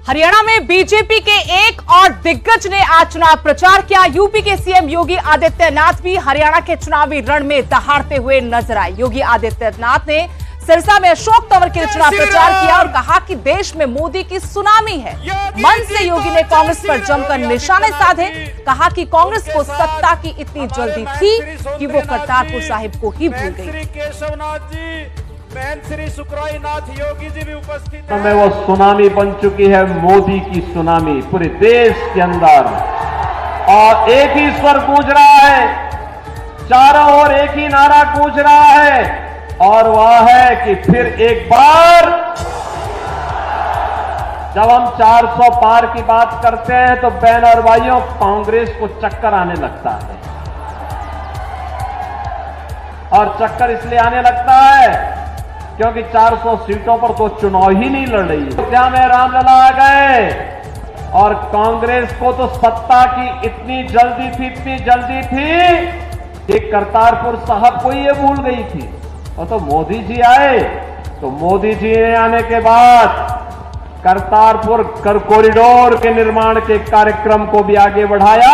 हरियाणा में बीजेपी के एक और दिग्गज ने आज चुनाव प्रचार किया। यूपी के सीएम योगी आदित्यनाथ भी हरियाणा के चुनावी रण में दहाड़ते हुए नजर आए। योगी आदित्यनाथ ने सिरसा में अशोक तंवर के लिए चुनाव प्रचार किया और कहा कि देश में मोदी की सुनामी है। मंच से योगी ने कांग्रेस पर जमकर निशाने साधे। कहा कि कांग्रेस को सत्ता की इतनी जल्दी थी कि वो करतारपुर साहिब को ही भूल गई। श्री सुखरायनाथ योगी जी भी उपस्थित में वो सुनामी बन चुकी है, मोदी की सुनामी पूरे देश के अंदर। और एक ही स्वर गूंज रहा है, चारों ओर एक ही नारा गूंज रहा है, और वह है कि फिर एक बार जब हम 400 पार की बात करते हैं तो बहन और भाइयों, कांग्रेस को चक्कर आने लगता है। और चक्कर इसलिए आने लगता है क्योंकि 400 सीटों पर तो चुनाव ही नहीं लड़ रही है। क्या में रामलला आ गए और कांग्रेस को तो सत्ता की इतनी जल्दी थी कि करतारपुर साहब को ये भूल गई थी। और तो मोदी जी आए, तो मोदी जी आने के बाद करतारपुर कॉरिडोर के निर्माण के कार्यक्रम को भी आगे बढ़ाया।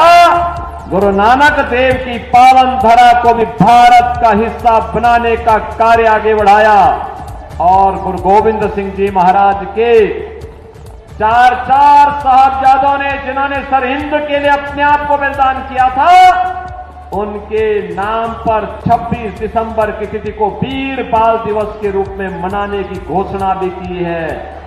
गुरु नानक देव की पावन धरा को भी भारत का हिस्सा बनाने का कार्य आगे बढ़ाया। और गुरु गोविंद सिंह जी महाराज के चार साहबजादों ने, जिन्होंने सरहिंद के लिए अपने आप को बलिदान किया था, उनके नाम पर 26 दिसंबर की तिथि को वीर बाल दिवस के रूप में मनाने की घोषणा भी की है।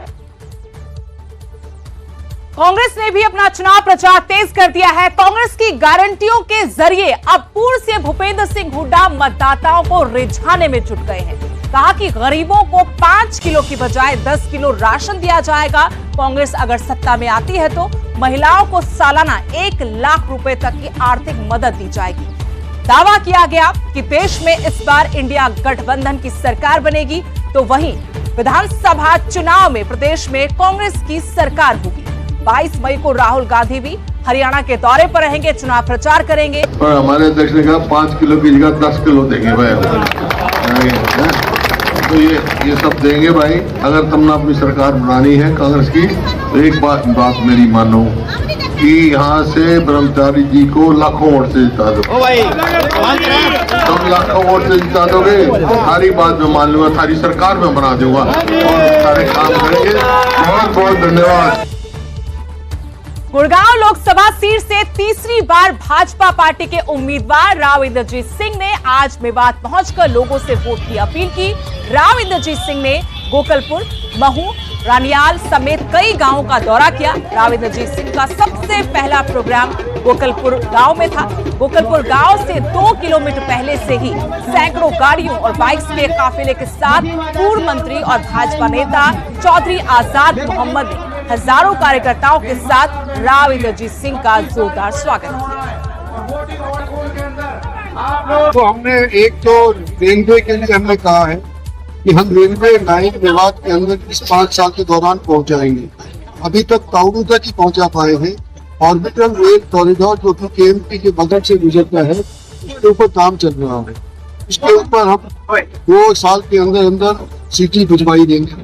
कांग्रेस ने भी अपना चुनाव प्रचार तेज कर दिया है। कांग्रेस की गारंटियों के जरिए अब पूर्व सीएम भूपेंद्र सिंह हुड्डा मतदाताओं को रिझाने में जुट गए हैं। कहा कि गरीबों को 5 किलो की बजाय 10 किलो राशन दिया जाएगा। कांग्रेस अगर सत्ता में आती है तो महिलाओं को सालाना 1 लाख रुपए तक की आर्थिक मदद दी जाएगी। दावा किया गया कि देश में इस बार इंडिया गठबंधन की सरकार बनेगी, तो वहीं विधानसभा चुनाव में प्रदेश में कांग्रेस की सरकार होगी। 22 मई को राहुल गांधी भी हरियाणा के दौरे पर रहेंगे, चुनाव प्रचार करेंगे। पर हमारे अध्यक्ष ने कहा 5 किलो की जगह 10 किलो देंगे भाई। तो ये सब देंगे भाई। अगर तुमने अपनी सरकार बनानी है कांग्रेस की, तो एक बात मेरी मानो कि यहाँ से ब्रह्मचारी जी को लाखों वोट से जिता दो। तुम लाखों वोट से जिता दोगे, सारी बात मैं मान लूंगा, सारी सरकार में बना दूंगा और सारे काम करेंगे। बहुत बहुत धन्यवाद। गुड़गांव लोकसभा सीट से तीसरी बार भाजपा पार्टी के उम्मीदवार राव इंद्रजीत सिंह ने आज मेवात पहुंचकर लोगों से वोट की अपील की। राव इंद्रजीत सिंह ने गोकलपुर, महू, रानियाल समेत कई गांवों का दौरा किया। राव इंद्रजीत सिंह का सबसे पहला प्रोग्राम गोकलपुर गांव में था। गोकलपुर गांव से 2 किलोमीटर पहले से ही सैकड़ों गाड़ियों और बाइक्स के काफिले के साथ पूर्व मंत्री और भाजपा नेता चौधरी आजाद मोहम्मद ने हजारों कार्यकर्ताओं के साथ राव इंद्रजीत सिंह का जोरदार स्वागत किया। तो हमने एक तो रेलवे के लिए हमने कहा है कि हम रेलवे लाइन मेवात के अंदर इस 5 साल के दौरान पहुंचाएंगे। अभी तक ताउडू तक ही पहुंचा पाए हैं। ऑर्बिटल रेल कॉरिडोर जो कि केएमपी के बगल से गुजरता है, उसके ऊपर काम चल रहा है। इसके ऊपर हम 2 साल के अंदर अंदर सिटी भिजवाई देंगे।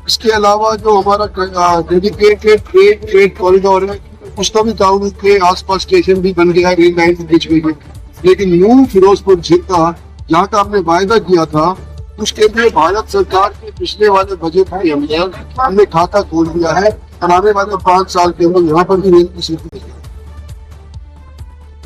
इसके अलावा जो हमारा डेडिकेटेड ट्रेन कॉरिडोर है, उसका भी ताउडू के आसपास स्टेशन भी बन गया है, रेल लाइन बीच में। लेकिन न्यू फिरोजपुर झीका जहाँ का हमने वायदा किया था, उसके लिए भारत सरकार के पिछले वाले बजट के अंदर हमने खाता खोल दिया है। आने वाले 5 साल के अंदर यहाँ पर भी रेल की सीटें।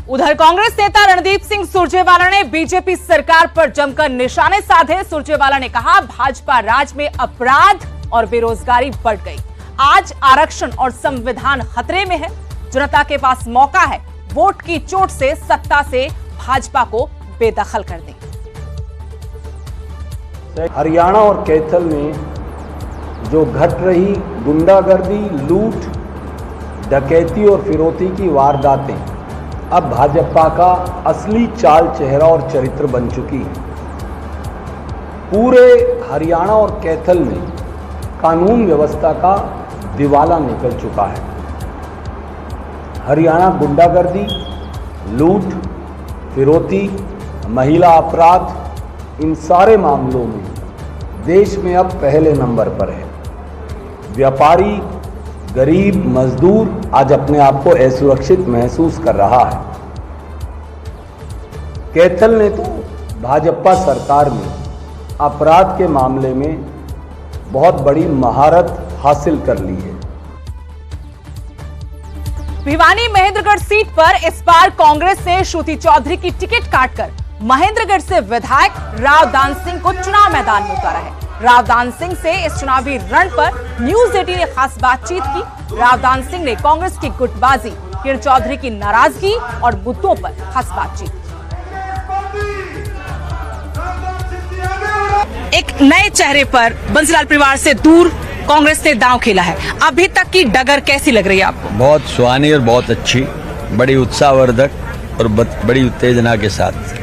उधर कांग्रेस नेता रणदीप सिंह सुरजेवाला ने बीजेपी सरकार पर जमकर निशाने साधे। सुरजेवाला ने कहा, भाजपा राज में अपराध और बेरोजगारी बढ़ गई। आज आरक्षण और संविधान खतरे में है। जनता के पास मौका है वोट की चोट से सत्ता से भाजपा को बेदखल कर दें। हरियाणा और कैथल में जो घट रही गुंडागर्दी, लूट, डकैती और फिरौती की वारदातें अब भाजपा का असली चाल चेहरा और चरित्र बन चुकी है। पूरे हरियाणा और कैथल में कानून व्यवस्था का दिवाला निकल चुका है। हरियाणा गुंडागर्दी, लूट, फिरौती, महिला अपराध, इन सारे मामलों में देश में अब पहले नंबर पर है। व्यापारी, गरीब मजदूर आज अपने आप को असुरक्षित महसूस कर रहा है। कैथल ने तो भाजपा सरकार में अपराध के मामले में बहुत बड़ी महारत हासिल कर ली है। भिवानी महेंद्रगढ़ सीट पर इस बार कांग्रेस ने श्रुति चौधरी की टिकट काटकर महेंद्रगढ़ से विधायक रावदान सिंह को चुनाव मैदान में उतारा है। रावदान सिंह से इस चुनावी रण पर न्यूज 18 ने खास बातचीत की। रावदान सिंह ने कांग्रेस की गुटबाजी, किरण चौधरी की नाराजगी और मुद्दों पर खास बातचीत। एक नए चेहरे पर बंसीलाल परिवार से दूर कांग्रेस ने दांव खेला है। अभी तक की डगर कैसी लग रही है आपको? बहुत सुहानी और बहुत अच्छी, बड़ी उत्साहवर्धक और बड़ी उत्तेजना के साथ।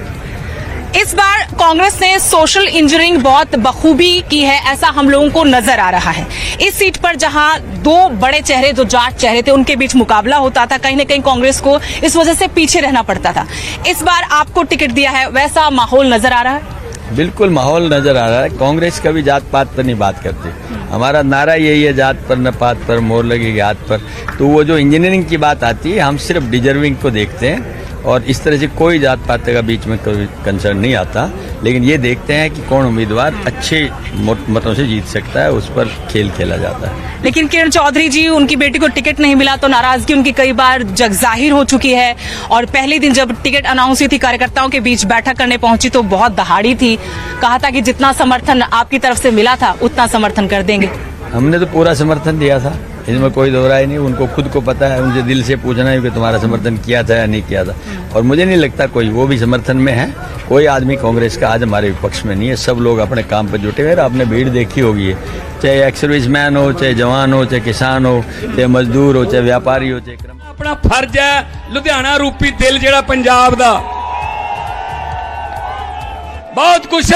इस बार कांग्रेस ने सोशल इंजीनियरिंग बहुत बखूबी की है, ऐसा हम लोगों को नजर आ रहा है। इस सीट पर जहां दो बड़े चेहरे, दो जाट चेहरे थे, उनके बीच मुकाबला होता था, कहीं न कहीं कांग्रेस को इस वजह से पीछे रहना पड़ता था। इस बार आपको टिकट दिया है, वैसा माहौल नजर आ रहा है? बिल्कुल माहौल नजर आ रहा है। कांग्रेस कभी जात पात पर नहीं बात करती। हमारा नारा यही है, जात पर न पात पर, मोहर लगेगी हाथ पर। तो वो जो इंजीनियरिंग की बात आती है, हम सिर्फ डिजर्विंग को देखते हैं और इस तरह से कोई जात पात का बीच में कोई कंसर्न नहीं आता। लेकिन ये देखते हैं कि कौन उम्मीदवार अच्छे मतों से जीत सकता है, उस पर खेल खेला जाता है। लेकिन किरण चौधरी जी, उनकी बेटी को टिकट नहीं मिला तो नाराजगी उनकी कई बार जगजाहिर हो चुकी है। और पहले दिन जब टिकट अनाउंस हुई थी, कार्यकर्ताओं के बीच बैठक करने पहुंची तो बहुत दहाड़ी थी। कहा था कि जितना समर्थन आपकी तरफ से मिला था उतना समर्थन कर देंगे। हमने तो पूरा समर्थन दिया था, इसमें कोई दो राय नहीं। उनको खुद को पता है, उनसे दिल से पूछना है कि तुम्हारा समर्थन किया था या नहीं किया था। और मुझे नहीं लगता कोई, वो भी समर्थन में है। कोई आदमी कांग्रेस का आज हमारे विपक्ष में नहीं है। सब लोग अपने काम पर जुटे हुए। आपने भीड़ देखी होगी, चाहे एक्स सर्विसमैन हो, चाहे जवान हो, चाहे किसान हो, चाहे मजदूर हो, चाहे व्यापारी हो, चाहे अपना फर्ज है लुधियाना रूपी दिल जेड़ा पंजाब दा बहुत कुछ